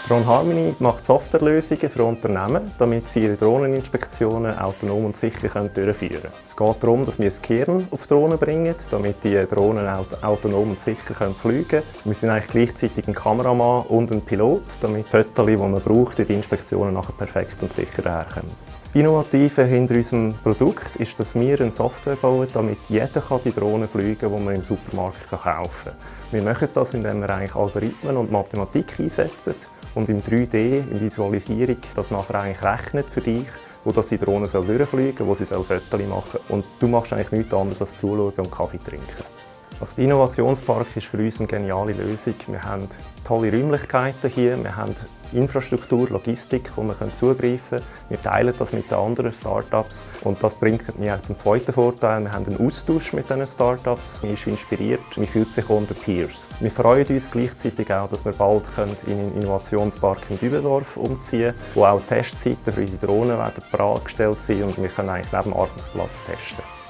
Drone Harmony macht Softwarelösungen für Unternehmen, damit sie ihre Drohneninspektionen autonom und sicher durchführen können. Es geht darum, dass wir das Kern auf Drohnen bringen, damit die Drohnen autonom und sicher fliegen können. Wir sind eigentlich gleichzeitig ein Kameramann und ein Pilot, damit die Fotos, die man braucht, in die Inspektionen nachher perfekt und sicher herkommen. Das Innovative hinter unserem Produkt ist, dass wir eine Software bauen, damit jeder die Drohnen fliegen kann, die man im Supermarkt kaufen kann. Wir machen das, indem wir eigentlich Algorithmen und Mathematik einsetzen und im 3D, in Visualisierung, das nachher eigentlich rechnet für dich, wo das die Drohne durchfliegen soll, wo sie Fotos machen. Und du machst eigentlich nichts anderes als zuschauen und Kaffee trinken. Also der Innovationspark ist für uns eine geniale Lösung. Wir haben tolle Räumlichkeiten hier, wir haben Infrastruktur, Logistik, wo wir zugreifen können. Wir teilen das mit den anderen Startups und das bringt mich auch zum zweiten Vorteil. Wir haben einen Austausch mit diesen Startups. Man ist inspiriert, man fühlt sich unter Peers. Wir freuen uns gleichzeitig auch, dass wir bald in einen Innovationspark in Dübendorf umziehen können, wo auch Testzeiten für unsere Drohnen bereitgestellt sind und wir können eigentlich neben dem Arbeitsplatz testen.